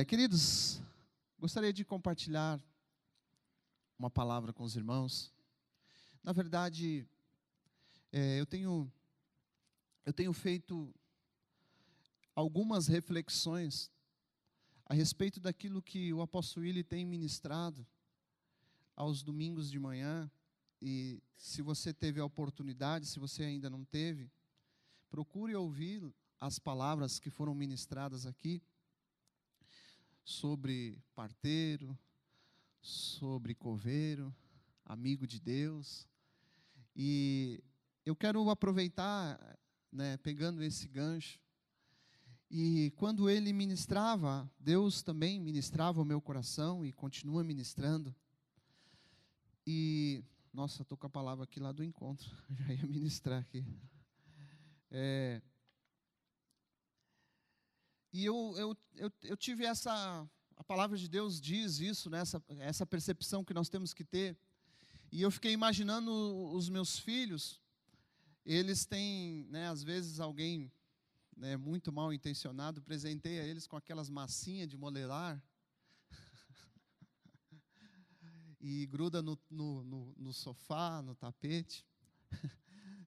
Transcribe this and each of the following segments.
Queridos, gostaria de compartilhar uma palavra com os irmãos. Na verdade, eu tenho feito algumas reflexões a respeito daquilo que o apóstolo Willi tem ministrado aos domingos de manhã. E se você teve a oportunidade, se você ainda não teve, procure ouvir as palavras que foram ministradas aqui sobre parteiro, sobre coveiro, amigo de Deus. E eu quero aproveitar, pegando esse gancho, e quando ele ministrava, Deus também ministrava o meu coração e continua ministrando. E, nossa, estou com a palavra aqui lá do encontro, já ia ministrar aqui. E eu tive a palavra de Deus diz isso, essa percepção que nós temos que ter. E eu fiquei imaginando os meus filhos, eles têm, às vezes alguém muito mal intencionado presenteia eles com aquelas massinhas de modelar e gruda no sofá, no tapete.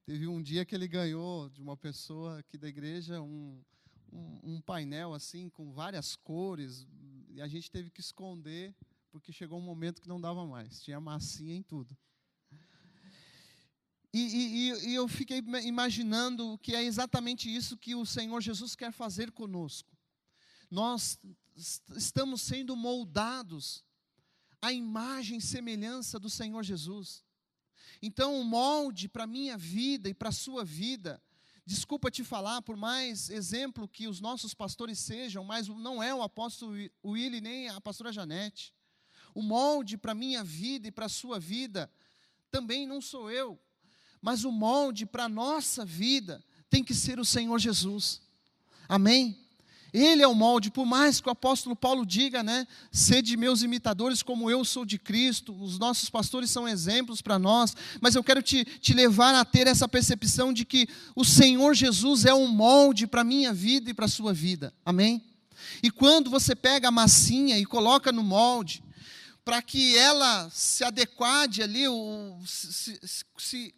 Teve um dia que ele ganhou de uma pessoa aqui da igreja um painel assim com várias cores, e a gente teve que esconder porque chegou um momento que não dava mais, tinha massinha em tudo. E eu fiquei imaginando que é exatamente isso que o Senhor Jesus quer fazer conosco. Nós estamos sendo moldados à imagem e semelhança do Senhor Jesus. Então o molde para a minha vida e para a sua vida, desculpa te falar, por mais exemplo que os nossos pastores sejam, mas não é o apóstolo Willi nem a pastora Janete. O molde para a minha vida e para a sua vida também não sou eu, mas o molde para a nossa vida tem que ser o Senhor Jesus. Amém? Ele é o molde, por mais que o apóstolo Paulo diga, sede meus imitadores como eu sou de Cristo, os nossos pastores são exemplos para nós, mas eu quero te levar a ter essa percepção de que o Senhor Jesus é um molde para a minha vida e para a sua vida. Amém? E quando você pega a massinha e coloca no molde, para que ela se adequade ali, se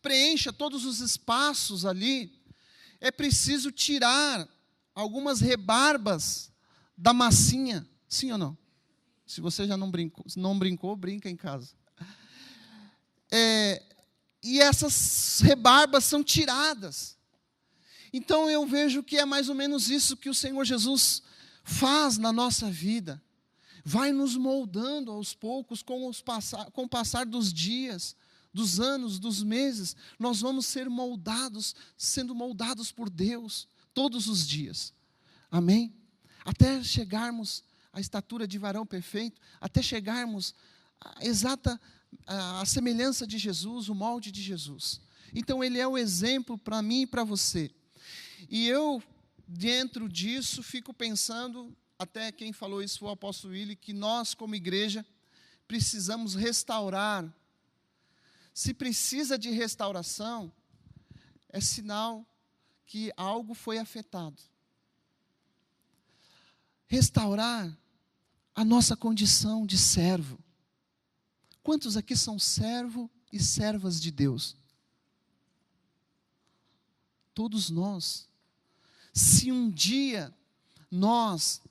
preencha todos os espaços ali, é preciso tirar algumas rebarbas da massinha. Sim ou não? Se você já não brincou, brinca em casa. E essas rebarbas são tiradas. Então eu vejo que é mais ou menos isso que o Senhor Jesus faz na nossa vida. Vai nos moldando aos poucos, com o passar dos dias, dos anos, dos meses, nós vamos ser moldados, sendo moldados por Deus, todos os dias. Amém? Até chegarmos à estatura de varão perfeito, até chegarmos à semelhança de Jesus, o molde de Jesus. Então ele é o exemplo para mim e para você. E eu, dentro disso, fico pensando, até quem falou isso foi o apóstolo Willi, que nós como igreja precisamos restaurar. Se precisa de restauração, é sinal que algo foi afetado. Restaurar a nossa condição de servo. Quantos aqui são servo e servas de Deus? Todos nós. Se um dia nós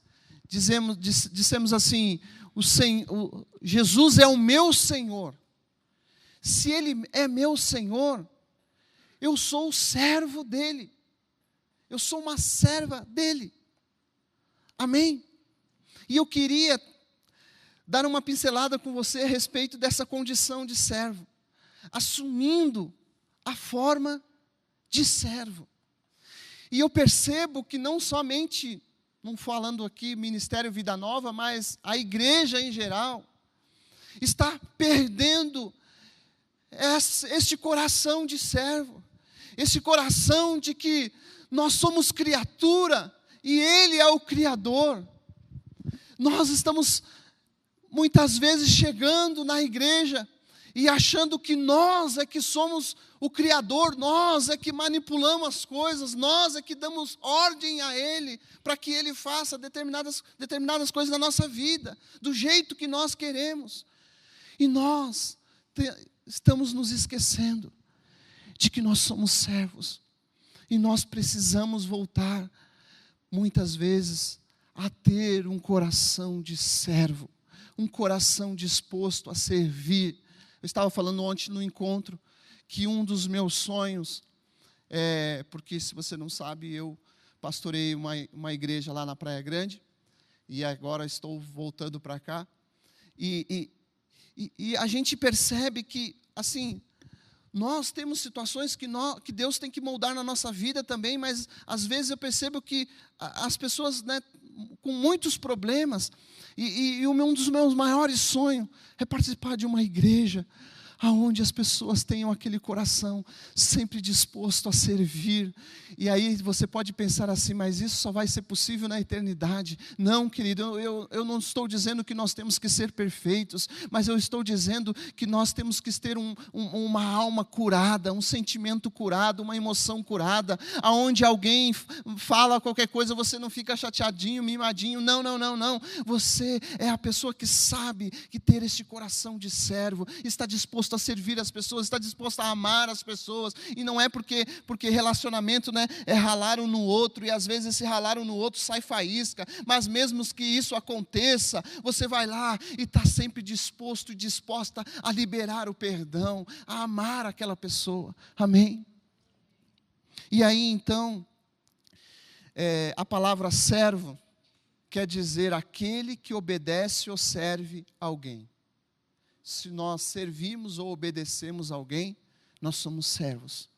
dissemos assim, Jesus é o meu Senhor. Se Ele é meu Senhor, eu sou o servo dEle. Eu sou uma serva dEle. Amém? E eu queria dar uma pincelada com você a respeito dessa condição de servo. Assumindo a forma de servo. E eu percebo que não somente, não falando aqui Ministério Vida Nova, mas a igreja em geral, está perdendo este coração de servo, esse coração de que nós somos criatura e Ele é o Criador. Nós estamos muitas vezes chegando na igreja e achando que nós é que somos o Criador, nós é que manipulamos as coisas, nós é que damos ordem a Ele, para que Ele faça determinadas coisas na nossa vida, do jeito que nós queremos. E nós estamos nos esquecendo de que nós somos servos, e nós precisamos voltar, muitas vezes, a ter um coração de servo, um coração disposto a servir. Eu estava falando ontem no encontro, que um dos meus sonhos, porque se você não sabe, eu pastorei uma igreja lá na Praia Grande, e agora estou voltando para cá, e a gente percebe que, assim, nós temos situações que Deus tem que moldar na nossa vida também, mas às vezes eu percebo que as pessoas, né, com muitos problemas, e um dos meus maiores sonhos é participar de uma igreja aonde as pessoas tenham aquele coração sempre disposto a servir. E aí você pode pensar assim, mas isso só vai ser possível na eternidade. Não, querido, eu não estou dizendo que nós temos que ser perfeitos, mas eu estou dizendo que nós temos que ter uma alma curada, um sentimento curado, uma emoção curada, aonde alguém fala qualquer coisa, você não fica chateadinho, mimadinho. Não. Você é a pessoa que sabe que ter este coração de servo, está disposto a servir as pessoas, está disposto a amar as pessoas, e não é porque relacionamento, né, é ralar um no outro, e às vezes esse ralar um no outro sai faísca, mas mesmo que isso aconteça, você vai lá e está sempre disposto e disposta a liberar o perdão, a amar aquela pessoa, amém? E aí então, a palavra servo quer dizer aquele que obedece ou serve alguém. Se nós servimos ou obedecemos alguém, nós somos servos.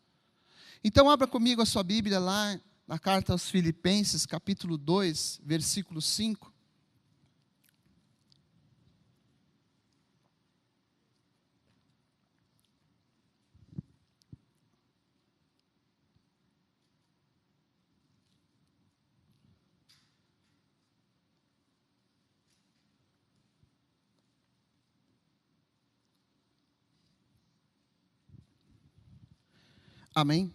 Então abra comigo a sua Bíblia lá na carta aos Filipenses, capítulo 2, versículo 5. Amém?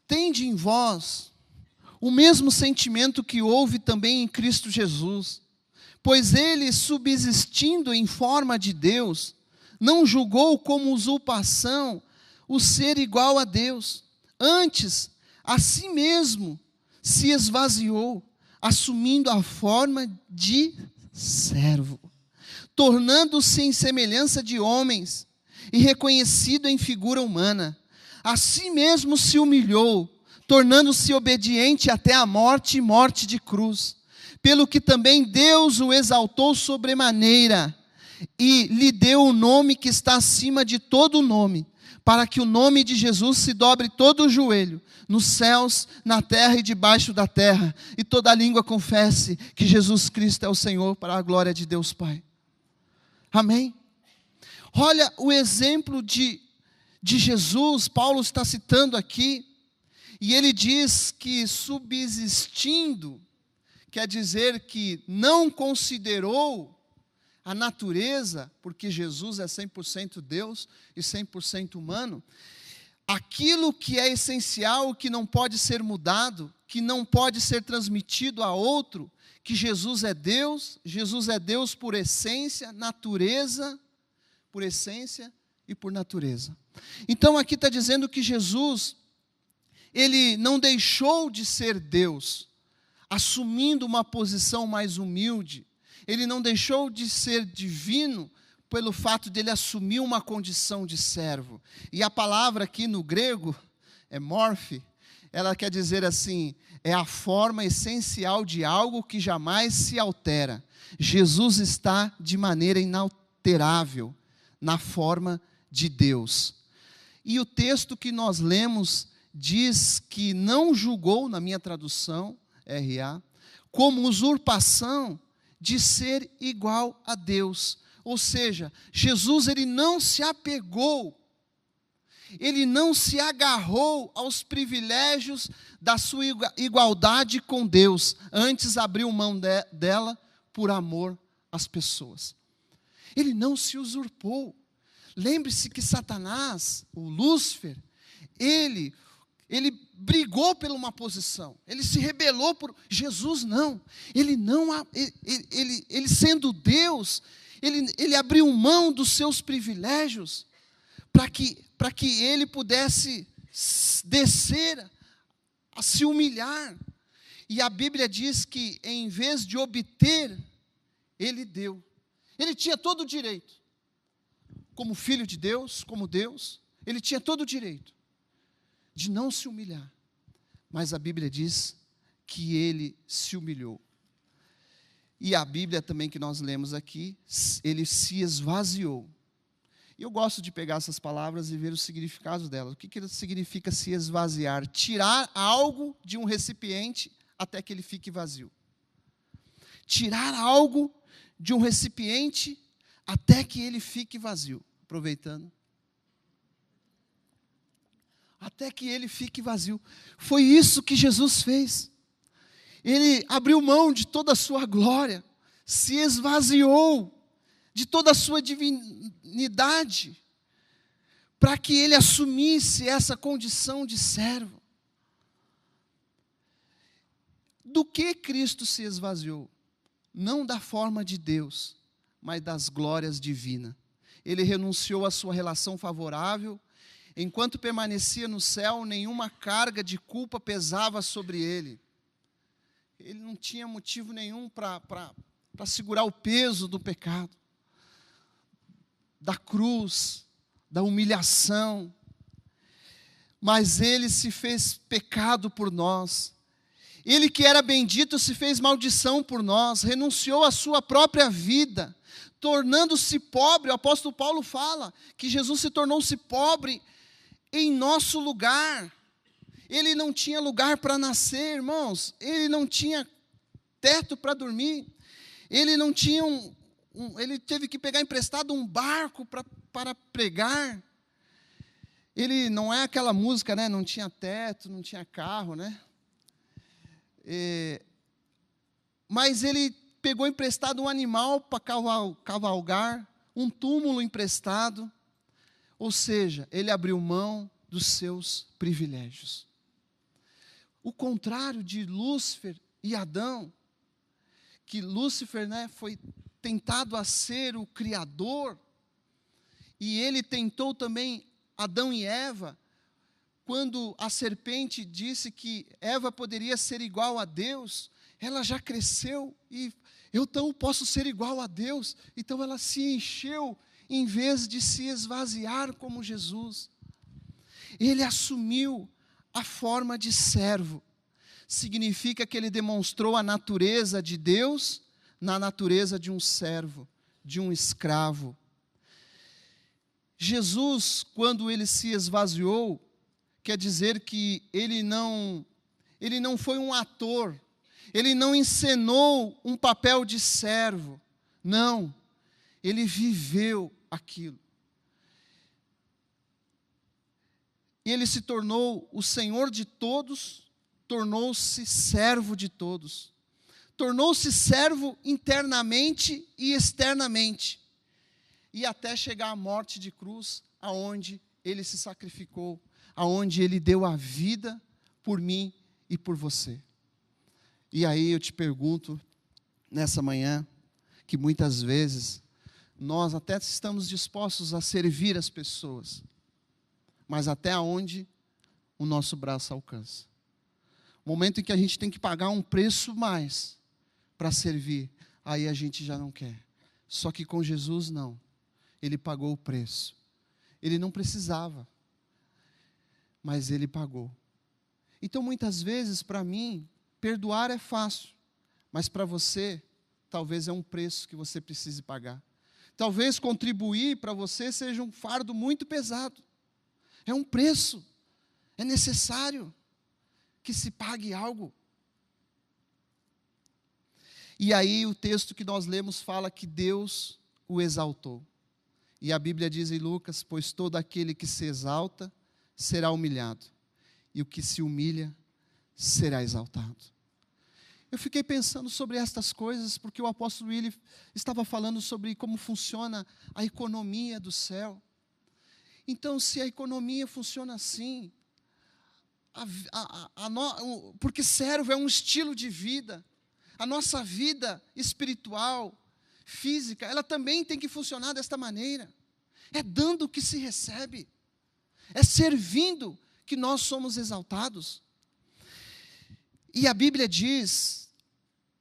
Tende em vós o mesmo sentimento que houve também em Cristo Jesus, pois ele, subsistindo em forma de Deus, não julgou como usurpação o ser igual a Deus. Antes, a si mesmo se esvaziou, assumindo a forma de servo, tornando-se em semelhança de homens, e reconhecido em figura humana. A si mesmo se humilhou, tornando-se obediente até a morte e morte de cruz. Pelo que também Deus o exaltou sobremaneira, e lhe deu o nome que está acima de todo nome, para que o nome de Jesus se dobre todo o joelho, nos céus, na terra e debaixo da terra, e toda língua confesse que Jesus Cristo é o Senhor, para a glória de Deus Pai. Amém? Olha o exemplo de Jesus, Paulo está citando aqui, e ele diz que subsistindo, quer dizer que não considerou a natureza, porque Jesus é 100% Deus e 100% humano, aquilo que é essencial, que não pode ser mudado, que não pode ser transmitido a outro, que Jesus é Deus por essência, natureza, por essência e por natureza. Então aqui está dizendo que Jesus, ele não deixou de ser Deus, assumindo uma posição mais humilde, ele não deixou de ser divino, pelo fato de ele assumir uma condição de servo. E a palavra aqui no grego, é morfe, ela quer dizer assim, é a forma essencial de algo que jamais se altera. Jesus está de maneira inalterável, na forma de Deus. E o texto que nós lemos diz que não julgou, na minha tradução, RA, como usurpação de ser igual a Deus. Ou seja, Jesus, ele não se apegou, ele não se agarrou aos privilégios da sua igualdade com Deus, antes abriu mão dela por amor às pessoas. Ele não se usurpou. Lembre-se que Satanás, o Lúcifer, ele brigou por uma posição, ele se rebelou por Jesus. Não, ele sendo Deus, ele abriu mão dos seus privilégios para que ele pudesse descer a se humilhar. E a Bíblia diz que em vez de obter, ele deu. Ele tinha todo o direito, como filho de Deus, como Deus, ele tinha todo o direito de não se humilhar. Mas a Bíblia diz que ele se humilhou. E a Bíblia também que nós lemos aqui, ele se esvaziou. E eu gosto de pegar essas palavras e ver os significados delas. O que significa se esvaziar? Tirar algo de um recipiente até que ele fique vazio. Tirar algo de um recipiente até que ele fique vazio. Aproveitando. Até que ele fique vazio. Foi isso que Jesus fez. Ele abriu mão de toda a sua glória, se esvaziou de toda a sua divinidade, para que ele assumisse essa condição de servo. Do que Cristo se esvaziou? Não da forma de Deus, mas das glórias divinas. Ele renunciou à sua relação favorável. Enquanto permanecia no céu, nenhuma carga de culpa pesava sobre ele. Ele não tinha motivo nenhum para segurar o peso do pecado, da cruz, da humilhação. Mas ele se fez pecado por nós. Ele que era bendito se fez maldição por nós, renunciou à sua própria vida, tornando-se pobre. O apóstolo Paulo fala que Jesus se tornou-se pobre em nosso lugar. Ele não tinha lugar para nascer, irmãos. Ele não tinha teto para dormir. Ele não tinha ele teve que pegar emprestado um barco para pregar. Ele não é aquela música, né? Não tinha teto, não tinha carro, né? Mas ele pegou emprestado um animal para cavalgar, um túmulo emprestado. Ou seja, ele abriu mão dos seus privilégios. O contrário de Lúcifer e Adão, que Lúcifer, né, foi tentado a ser o criador, e ele tentou também Adão e Eva, quando a serpente disse que Eva poderia ser igual a Deus, ela já cresceu e eu então posso ser igual a Deus. Então ela se encheu em vez de se esvaziar como Jesus. Ele assumiu a forma de servo. Significa que ele demonstrou a natureza de Deus na natureza de um servo, de um escravo. Jesus, quando ele se esvaziou, quer dizer que ele não foi um ator, ele não encenou um papel de servo, não, ele viveu aquilo. Ele se tornou o Senhor de todos, tornou-se servo de todos, tornou-se servo internamente e externamente, e até chegar à morte de cruz, aonde ele se sacrificou, aonde ele deu a vida por mim e por você. E aí eu te pergunto, nessa manhã, que muitas vezes nós até estamos dispostos a servir as pessoas, mas até onde o nosso braço alcança. O momento em que a gente tem que pagar um preço mais para servir, aí a gente já não quer. Só que com Jesus não. Ele pagou o preço. Ele não precisava, mas ele pagou. Então, muitas vezes, para mim, perdoar é fácil, mas para você, talvez é um preço que você precise pagar. Talvez contribuir para você seja um fardo muito pesado. É um preço, é necessário que se pague algo. E aí o texto que nós lemos fala que Deus o exaltou. E a Bíblia diz em Lucas: pois todo aquele que se exalta será humilhado, e o que se humilha será exaltado. Eu fiquei pensando sobre estas coisas, porque o apóstolo Willi estava falando sobre como funciona a economia do céu. Então, se a economia funciona assim, porque servo é um estilo de vida, a nossa vida espiritual, física, ela também tem que funcionar desta maneira. É dando que se recebe, é servindo que nós somos exaltados. E a Bíblia diz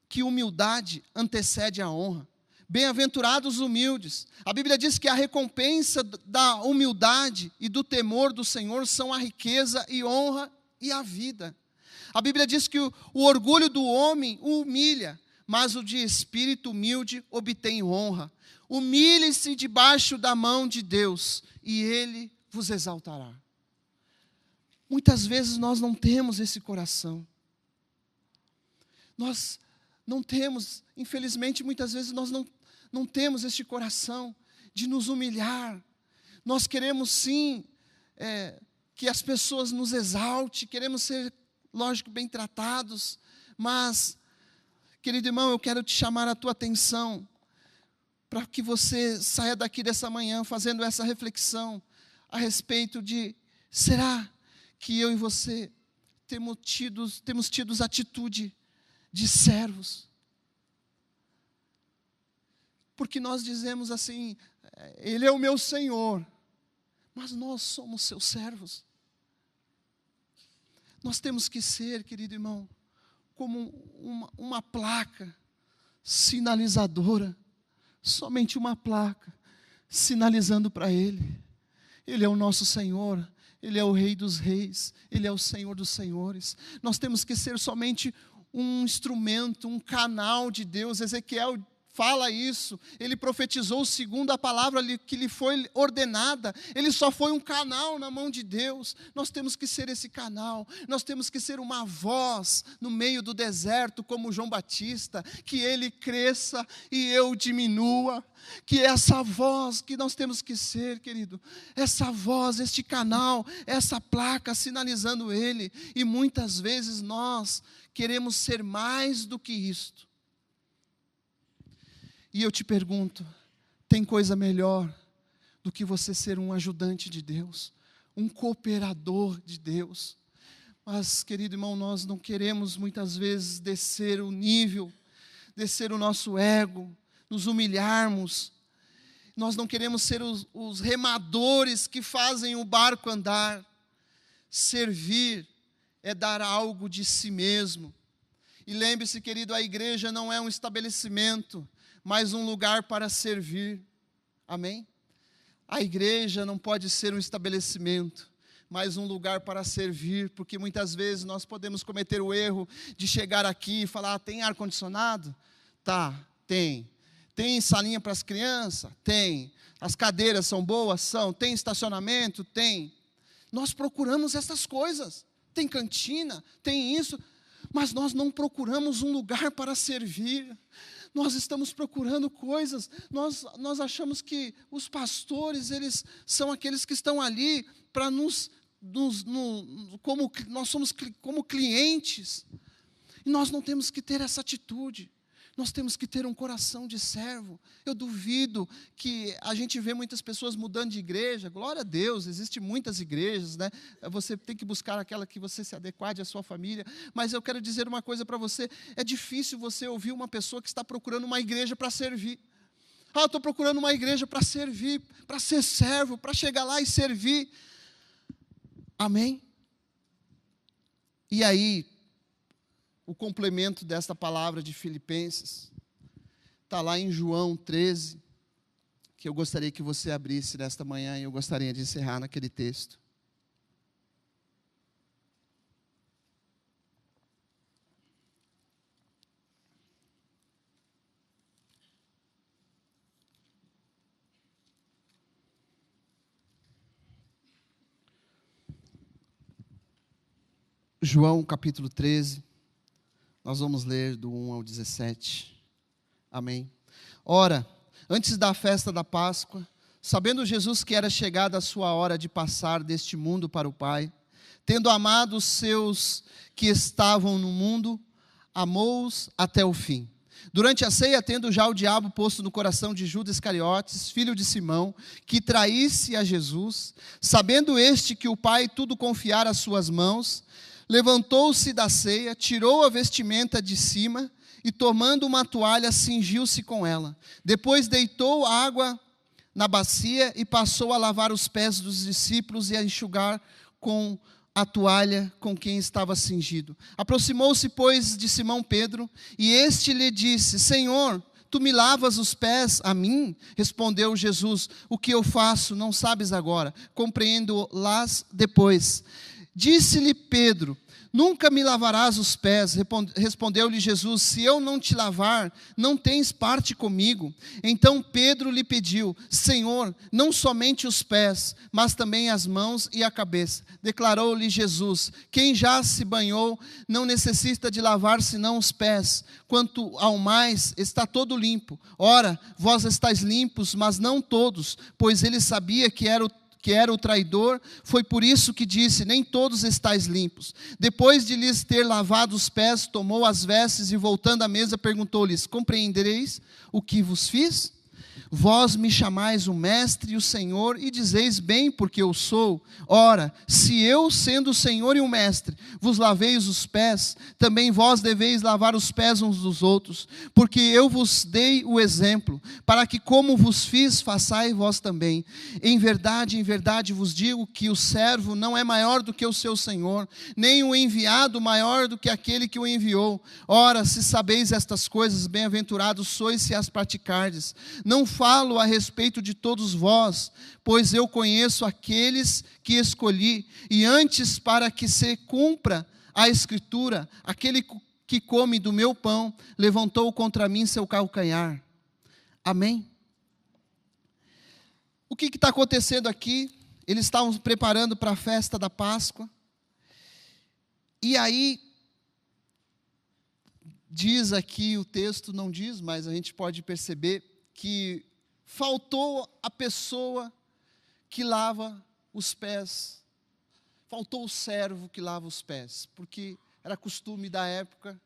que humildade antecede a honra. Bem-aventurados os humildes. A Bíblia diz que a recompensa da humildade e do temor do Senhor são a riqueza e honra e a vida. A Bíblia diz que o orgulho do homem o humilha, mas o de espírito humilde obtém honra. Humilhe-se debaixo da mão de Deus, e Ele vos exaltará. Muitas vezes nós não temos esse coração. Nós não temos, infelizmente, muitas vezes nós não temos este coração de nos humilhar. Nós queremos sim que as pessoas nos exaltem, queremos ser, lógico, bem tratados, mas, querido irmão, eu quero te chamar a tua atenção, para que você saia daqui dessa manhã fazendo essa reflexão a respeito de, será que eu e você temos tido atitude de servos? Porque nós dizemos assim, Ele é o meu Senhor, mas nós somos seus servos. Nós temos que ser, querido irmão, como uma placa sinalizadora, somente uma placa sinalizando para Ele. Ele é o nosso Senhor, Ele é o Rei dos Reis, Ele é o Senhor dos Senhores. Nós temos que ser somente um instrumento, um canal de Deus. Ezequiel fala isso, ele profetizou segundo a palavra que lhe foi ordenada, ele só foi um canal na mão de Deus. Nós temos que ser esse canal, nós temos que ser uma voz no meio do deserto, como João Batista, que ele cresça e eu diminua, que é essa voz que nós temos que ser, querido, essa voz, este canal, essa placa sinalizando ele, e muitas vezes nós queremos ser mais do que isto. E eu te pergunto, tem coisa melhor do que você ser um ajudante de Deus, um cooperador de Deus? Mas, querido irmão, nós não queremos muitas vezes descer o nível, descer o nosso ego, nos humilharmos. Nós não queremos ser os remadores que fazem o barco andar. Servir é dar algo de si mesmo. E lembre-se, querido, a igreja não é um estabelecimento, mas um lugar para servir. Amém? A igreja não pode ser um estabelecimento, mas um lugar para servir, porque muitas vezes nós podemos cometer o erro de chegar aqui e falar, tem ar-condicionado? Tá, tem. Tem salinha para as crianças? Tem. As cadeiras são boas? São. Tem estacionamento? Tem. Nós procuramos essas coisas. Tem cantina? Tem isso. Mas nós não procuramos um lugar para servir. Nós estamos procurando coisas, nós achamos que os pastores, eles são aqueles que estão ali para como nós somos como clientes. E nós não temos que ter essa atitude. Nós temos que ter um coração de servo. Eu duvido que a gente vê muitas pessoas mudando de igreja. Glória a Deus, existem muitas igrejas, né? Você tem que buscar aquela que você se adequade à sua família. Mas eu quero dizer uma coisa para você. É difícil você ouvir uma pessoa que está procurando uma igreja para servir. Eu estou procurando uma igreja para servir, para ser servo, para chegar lá e servir. Amém? E aí, o complemento desta palavra de Filipenses está lá em João 13, que eu gostaria que você abrisse nesta manhã, e eu gostaria de encerrar naquele texto. João capítulo 13. Nós vamos ler do 1 ao 17. Amém. Ora, antes da festa da Páscoa, sabendo Jesus que era chegada a sua hora de passar deste mundo para o Pai, tendo amado os seus que estavam no mundo, amou-os até o fim. Durante a ceia, tendo já o diabo posto no coração de Judas Iscariotes, filho de Simão, que traísse a Jesus, sabendo este que o Pai tudo confiara às suas mãos, levantou-se da ceia, tirou a vestimenta de cima e, tomando uma toalha, cingiu-se com ela. Depois deitou água na bacia e passou a lavar os pés dos discípulos e a enxugar com a toalha com quem estava cingido. Aproximou-se, pois, de Simão Pedro, e este lhe disse: Senhor, tu me lavas os pés a mim? Respondeu Jesus: o que eu faço não sabes agora, compreendo-las depois. Disse-lhe Pedro: nunca me lavarás os pés. Respondeu-lhe Jesus: se eu não te lavar, não tens parte comigo. Então Pedro lhe pediu: Senhor, não somente os pés, mas também as mãos e a cabeça. Declarou-lhe Jesus: quem já se banhou não necessita de lavar senão os pés. Quanto ao mais, está todo limpo. Ora, vós estáis limpos, mas não todos, pois ele sabia que era o traidor, foi por isso que disse: nem todos estáis limpos. Depois de lhes ter lavado os pés, tomou as vestes e, voltando à mesa, perguntou-lhes: compreendereis o que vos fiz? Vós me chamais o Mestre e o Senhor, e dizeis bem, porque eu sou. Ora, se eu, sendo o Senhor e o Mestre, vos laveis os pés, também vós deveis lavar os pés uns dos outros, porque eu vos dei o exemplo, para que como vos fiz, façais vós também. Em verdade vos digo que o servo não é maior do que o seu Senhor, nem o enviado maior do que aquele que o enviou. Ora, se sabeis estas coisas, bem-aventurados sois se as praticardes. Não falo a respeito de todos vós, pois eu conheço aqueles que escolhi, e antes, para que se cumpra a Escritura, aquele que come do meu pão, levantou contra mim seu calcanhar. Amém? O que está acontecendo aqui? Eles estavam se preparando para a festa da Páscoa, e aí, diz aqui o texto, não diz, mas a gente pode perceber que faltou a pessoa que lava os pés, faltou o servo que lava os pés, porque era costume da época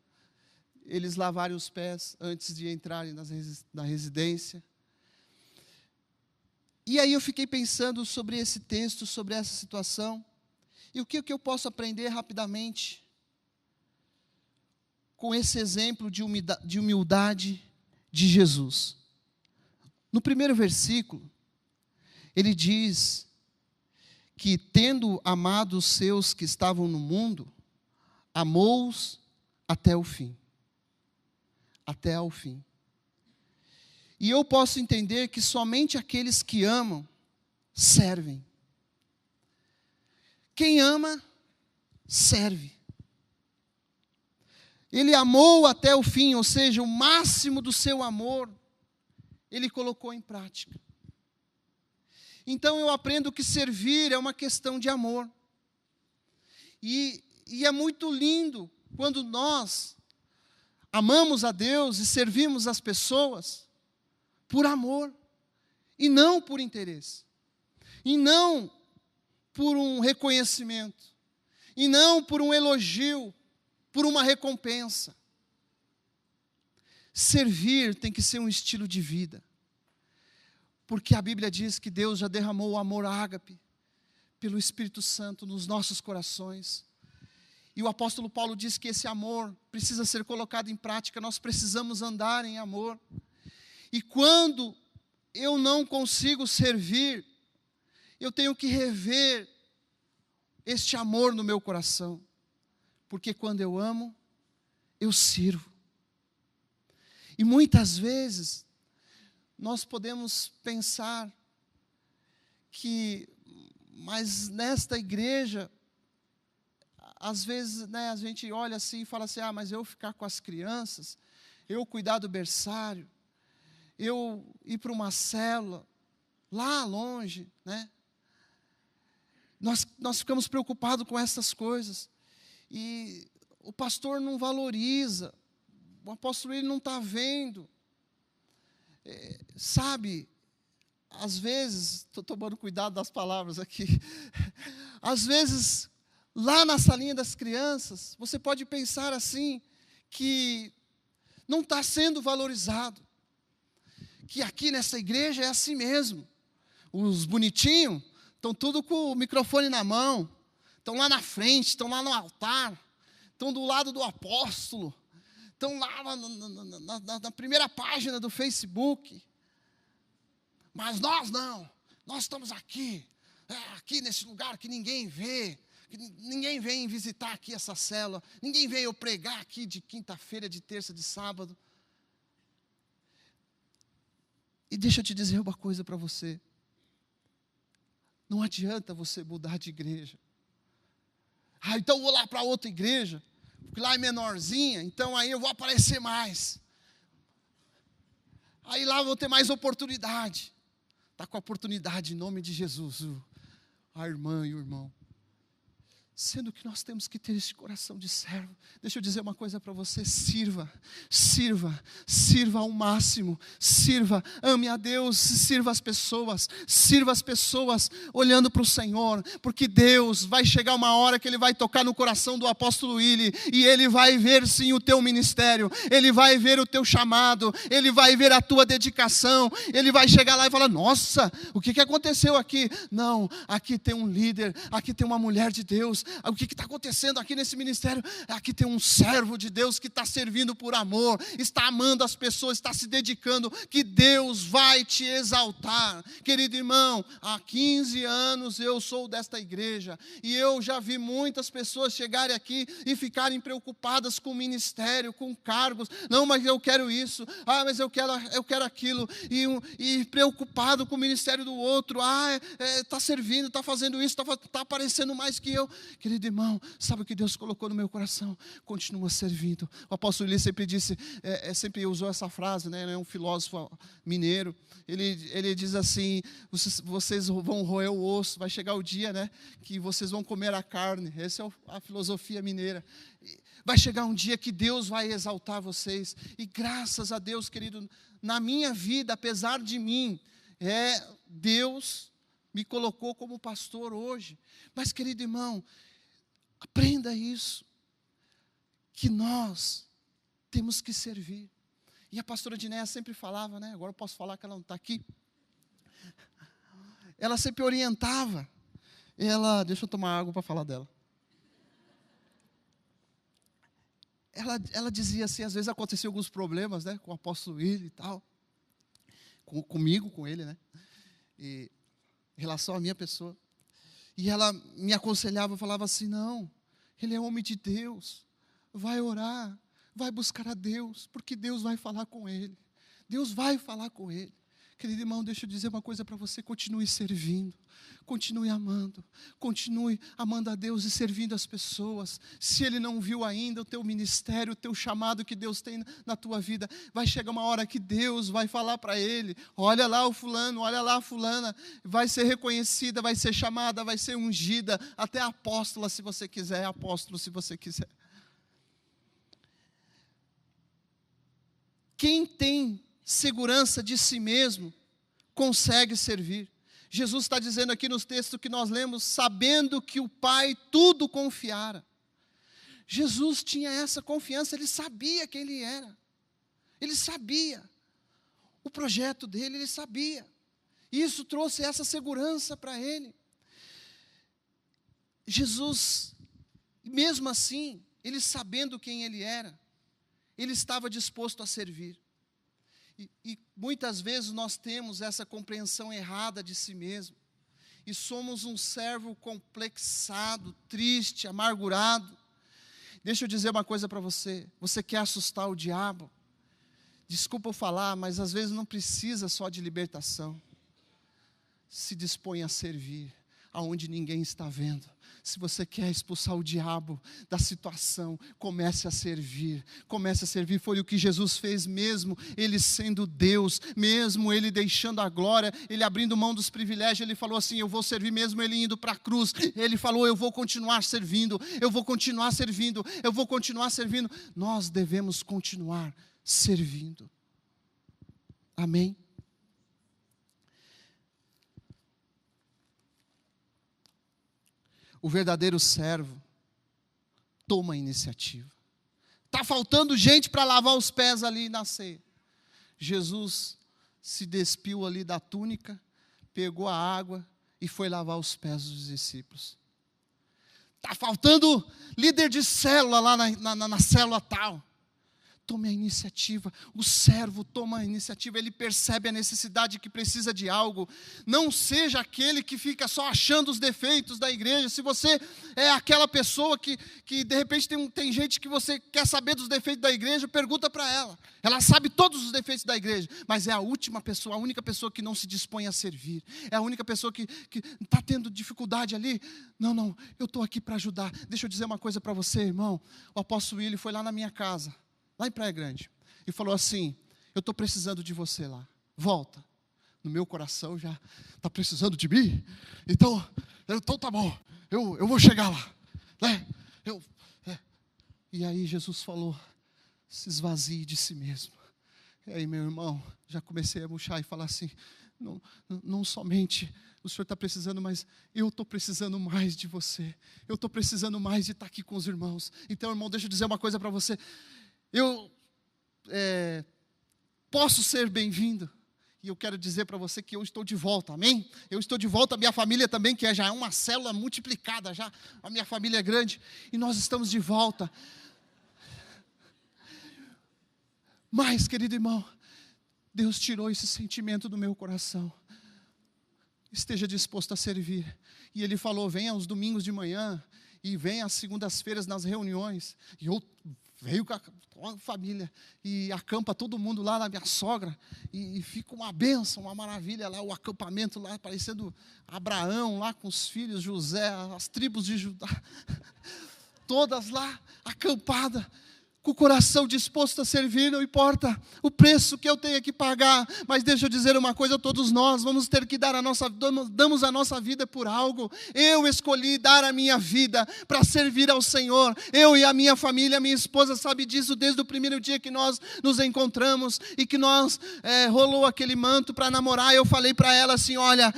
eles lavarem os pés antes de entrarem na residência. E aí eu fiquei pensando sobre esse texto, sobre essa situação, e o que eu posso aprender rapidamente com esse exemplo de humildade de Jesus. No primeiro versículo, ele diz que, tendo amado os seus que estavam no mundo, amou-os até o fim. Até ao fim. E eu posso entender que somente aqueles que amam, servem. Quem ama, serve. Ele amou até o fim, ou seja, o máximo do seu amor, ele colocou em prática. Então eu aprendo que servir é uma questão de amor. E é muito lindo quando nós amamos a Deus e servimos as pessoas por amor, e não por interesse, e não por um reconhecimento, e não por um elogio, por uma recompensa. Servir tem que ser um estilo de vida, porque a Bíblia diz que Deus já derramou o amor ágape pelo Espírito Santo nos nossos corações, e o apóstolo Paulo diz que esse amor precisa ser colocado em prática. Nós precisamos andar em amor, e quando eu não consigo servir, eu tenho que rever este amor no meu coração, porque quando eu amo, eu sirvo. E muitas vezes, nós podemos pensar que, mas nesta igreja, às vezes, a gente olha assim e fala assim: mas eu ficar com as crianças, eu cuidar do berçário, eu ir para uma célula, lá longe, Nós ficamos preocupados com essas coisas. E o pastor não valoriza, o apóstolo ele não está vendo. Sabe, às vezes, estou tomando cuidado das palavras aqui, às vezes, lá na salinha das crianças, você pode pensar assim, que não está sendo valorizado. Que aqui nessa igreja é assim mesmo. Os bonitinhos estão tudo com o microfone na mão, estão lá na frente, estão lá no altar, estão do lado do apóstolo, estão lá na primeira página do Facebook. Mas nós não, nós estamos aqui nesse lugar que ninguém vê, que ninguém vem visitar aqui essa célula, ninguém veio pregar aqui de quinta-feira, de terça, de sábado. E deixa eu te dizer uma coisa para você. Não adianta você mudar de igreja. Então eu vou lá para outra igreja, porque lá é menorzinha, então aí eu vou aparecer mais. Aí lá eu vou ter mais oportunidade. Está com a oportunidade em nome de Jesus, a irmã e o irmão. Sendo que nós temos que ter esse coração de servo. Deixa eu dizer uma coisa para você: sirva ao máximo, ame a Deus, sirva as pessoas olhando para o Senhor, porque Deus vai chegar uma hora que Ele vai tocar no coração do apóstolo Willy, e Ele vai ver sim o teu ministério, Ele vai ver o teu chamado, Ele vai ver a tua dedicação, Ele vai chegar lá e falar: nossa, o que aconteceu aqui? Não, aqui tem um líder, aqui tem uma mulher de Deus. O que está acontecendo aqui nesse ministério? Aqui tem um servo de Deus que está servindo por amor, está amando as pessoas, está se dedicando, que Deus vai te exaltar. Querido irmão, há 15 anos eu sou desta igreja, e eu já vi muitas pessoas chegarem aqui e ficarem preocupadas com o ministério, com cargos. Não, mas eu quero isso, mas eu quero aquilo, e preocupado com o ministério do outro. Está servindo, está fazendo isso, está aparecendo mais que eu. Querido irmão, sabe o que Deus colocou no meu coração? Continua servindo. O apóstolo Eli sempre disse, sempre usou essa frase, né? Ele é um filósofo mineiro. Ele diz assim: vocês vão roer o osso, vai chegar o dia, né, que vocês vão comer a carne. Essa é a filosofia mineira. Vai chegar um dia que Deus vai exaltar vocês. E graças a Deus, querido, na minha vida, apesar de mim, Deus me colocou como pastor hoje. Mas, querido irmão, aprenda isso, que nós temos que servir. E a pastora Dinéia sempre falava, né? Agora eu posso falar que ela não está aqui. Ela sempre orientava. Deixa eu tomar água para falar dela. Ela dizia assim, às vezes aconteciam alguns problemas, né? Com o apóstolo Willy e tal. Comigo, com ele, né? E em relação à minha pessoa. E ela me aconselhava, falava assim: não, ele é homem de Deus, vai orar, vai buscar a Deus, porque Deus vai falar com ele. Deus vai falar com ele. Querido irmão, deixa eu dizer uma coisa para você: continue servindo, continue amando a Deus e servindo as pessoas. Se Ele não viu ainda o teu ministério, o teu chamado que Deus tem na tua vida, vai chegar uma hora que Deus vai falar para ele: olha lá o fulano, olha lá a fulana, vai ser reconhecida, vai ser chamada, vai ser ungida, até apóstola se você quiser, apóstolo se você quiser. Quem tem segurança de si mesmo consegue servir. Jesus está dizendo aqui nos textos que nós lemos: sabendo que o Pai tudo confiara. Jesus tinha essa confiança, ele sabia quem ele era, ele sabia o projeto dele, ele sabia, e isso trouxe essa segurança para ele. Jesus, mesmo assim, ele sabendo quem ele era, ele estava disposto a servir. E muitas vezes nós temos essa compreensão errada de si mesmo, e somos um servo complexado, triste, amargurado. Deixa eu dizer uma coisa para você: você quer assustar o diabo? Desculpa eu falar, mas às vezes não precisa só de libertação. Se dispõe a servir, aonde ninguém está vendo. Se você quer expulsar o diabo da situação, comece a servir, foi o que Jesus fez mesmo, Ele sendo Deus, mesmo Ele deixando a glória, Ele abrindo mão dos privilégios, Ele falou assim: eu vou servir mesmo Ele indo para a cruz, Ele falou: eu vou continuar servindo, nós devemos continuar servindo, amém? O verdadeiro servo toma a iniciativa, Está faltando gente para lavar os pés ali na ceia. Jesus se despiu ali da túnica, pegou a água e foi lavar os pés dos discípulos. Está faltando líder de célula lá na célula tal. Tome a iniciativa, o servo toma a iniciativa, ele percebe a necessidade que precisa de algo. Não seja aquele que fica só achando os defeitos da igreja. Se você é aquela pessoa que de repente tem gente que você quer saber dos defeitos da igreja, pergunta para ela. Ela sabe todos os defeitos da igreja, mas é a única pessoa que não se dispõe a servir. É a única pessoa que está tendo dificuldade ali. Não, eu estou aqui para ajudar. Deixa eu dizer uma coisa para você, irmão. O apóstolo Willi foi lá na minha casa, lá em Praia Grande, e falou assim: eu estou precisando de você lá, volta. No meu coração já, está precisando de mim? Então tá bom, eu vou chegar lá, né? E aí Jesus falou: se esvazie de si mesmo. E aí, meu irmão, já comecei a murchar e falar assim: não somente o senhor está precisando, mas eu estou precisando mais de você, eu estou precisando mais de estar aqui com os irmãos. Então, irmão, deixa eu dizer uma coisa para você. Eu posso ser bem-vindo, e eu quero dizer para você que eu estou de volta, amém? Eu estou de volta, a minha família também, que já é uma célula multiplicada, já a minha família é grande, e nós estamos de volta. Mas, querido irmão, Deus tirou esse sentimento do meu coração. Esteja disposto a servir. E Ele falou: venha aos domingos de manhã, e venha às segundas-feiras nas reuniões. E eu veio com a família e acampa todo mundo lá na minha sogra, e fica uma bênção, uma maravilha lá, o acampamento lá, parecendo Abraão lá com os filhos, José, as tribos de Judá, todas lá acampadas, com o coração disposto a servir. Não importa o preço que eu tenha que pagar, mas deixa eu dizer uma coisa: todos nós vamos ter que damos a nossa vida por algo. Eu escolhi dar a minha vida para servir ao Senhor, eu e a minha família. A minha esposa sabe disso desde o primeiro dia que nós nos encontramos, e que nós rolou aquele manto para namorar. Eu falei para ela assim: olha,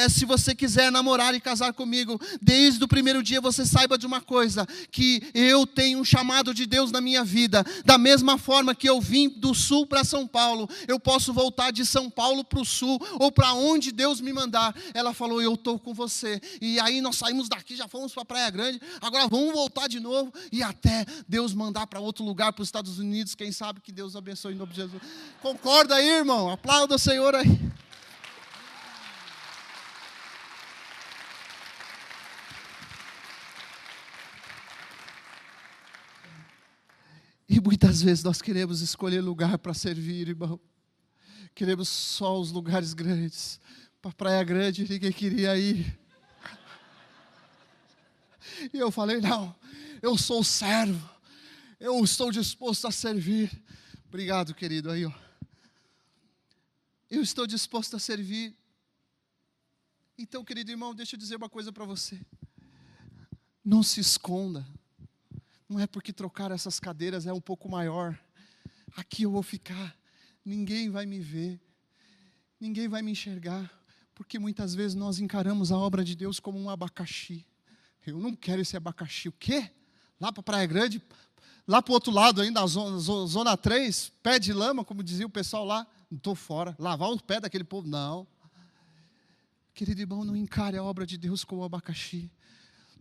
se você quiser namorar e casar comigo, desde o primeiro dia você saiba de uma coisa, que eu tenho um chamado de Deus na minha vida. Da mesma forma que eu vim do sul para São Paulo, eu posso voltar de São Paulo para o sul, ou para onde Deus me mandar. Ela falou: eu estou com você. E aí nós saímos daqui, já fomos para Praia Grande, agora vamos voltar de novo, e até Deus mandar para outro lugar, para os Estados Unidos. Quem sabe que Deus abençoe em nome de Jesus. Concorda aí, irmão? Aplauda o Senhor aí. E muitas vezes nós queremos escolher lugar para servir, irmão. Queremos só os lugares grandes. Para Praia Grande ninguém queria ir. E eu falei: não, eu sou servo, eu estou disposto a servir. Obrigado, querido, aí, ó. Eu estou disposto a servir. Então, querido irmão, deixa eu dizer uma coisa para você. Não se esconda. Não é porque trocar essas cadeiras é um pouco maior. Aqui eu vou ficar. Ninguém vai me ver. Ninguém vai me enxergar. Porque muitas vezes nós encaramos a obra de Deus como um abacaxi. Eu não quero esse abacaxi. O quê? Lá para Praia Grande, lá para o outro lado ainda, a zona 3, pé de lama, como dizia o pessoal lá. Não estou fora. Lavar o pé daquele povo, não. Querido irmão, não encare a obra de Deus como um abacaxi.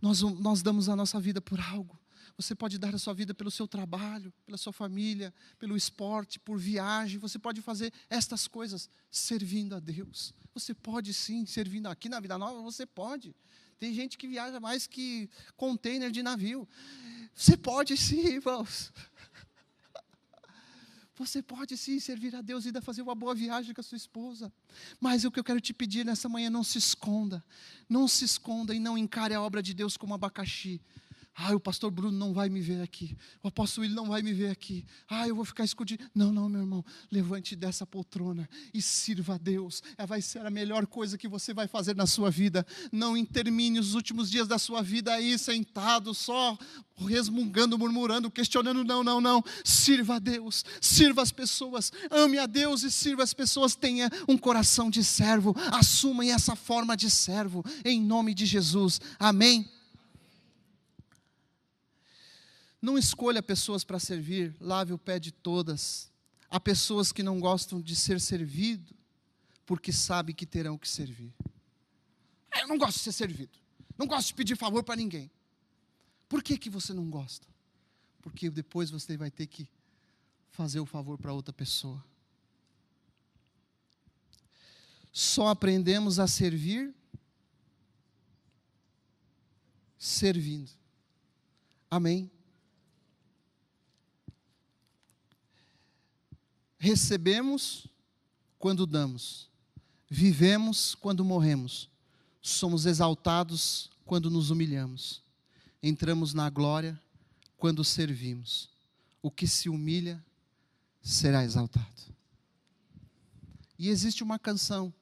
Nós damos a nossa vida por algo. Você pode dar a sua vida pelo seu trabalho, pela sua família, pelo esporte, por viagem. Você pode fazer estas coisas servindo a Deus. Você pode sim, servindo aqui na Vida Nova, você pode. Tem gente que viaja mais que container de navio. Você pode sim, irmãos. Você pode sim servir a Deus e ainda fazer uma boa viagem com a sua esposa. Mas o que eu quero te pedir nessa manhã: não se esconda. Não se esconda e não encare a obra de Deus como abacaxi. O pastor Bruno não vai me ver aqui. O apóstolo Willi não vai me ver aqui. Eu vou ficar escondido. Não, meu irmão. Levante dessa poltrona e sirva a Deus. Vai ser a melhor coisa que você vai fazer na sua vida. Não termine os últimos dias da sua vida aí sentado, só resmungando, murmurando, questionando. Não. Sirva a Deus. Sirva as pessoas. Ame a Deus e sirva as pessoas. Tenha um coração de servo. Assuma essa forma de servo. Em nome de Jesus. Amém. Não escolha pessoas para servir, lave o pé de todas. Há pessoas que não gostam de ser servido, porque sabem que terão que servir. Eu não gosto de ser servido, não gosto de pedir favor para ninguém. Por que você não gosta? Porque depois você vai ter que fazer o favor para outra pessoa. Só aprendemos a servir servindo. Amém? Recebemos quando damos, vivemos quando morremos, somos exaltados quando nos humilhamos, entramos na glória quando servimos. O que se humilha será exaltado. E existe uma canção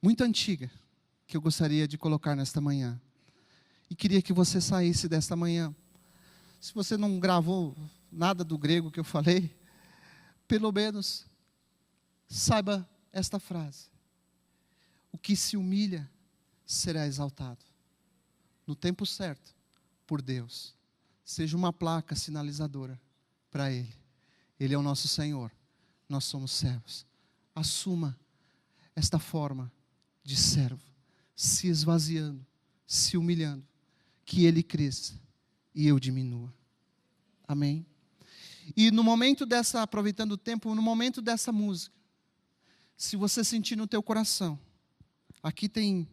muito antiga que eu gostaria de colocar nesta manhã. E queria que você saísse desta manhã. Se você não gravou nada do grego que eu falei, pelo menos saiba esta frase: o que se humilha será exaltado. No tempo certo, por Deus. Seja uma placa sinalizadora para Ele. Ele é o nosso Senhor, nós somos servos. Assuma esta forma de servo, se esvaziando, se humilhando, que Ele cresça e eu diminua. Amém? E no momento dessa, aproveitando o tempo, no momento dessa música, se você sentir no teu coração, aqui tem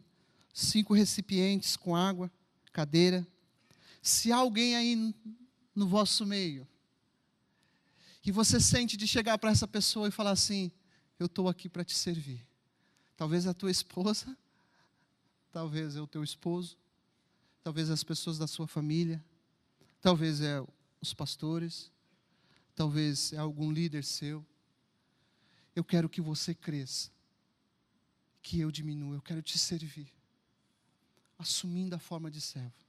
5 recipientes com água, cadeira. Se há alguém aí no vosso meio, que você sente de chegar para essa pessoa e falar assim: eu estou aqui para te servir. Talvez a tua esposa, talvez é o teu esposo, talvez as pessoas da sua família, talvez é os pastores, talvez é algum líder seu. Eu quero que você cresça, que eu diminua, eu quero te servir, assumindo a forma de servo.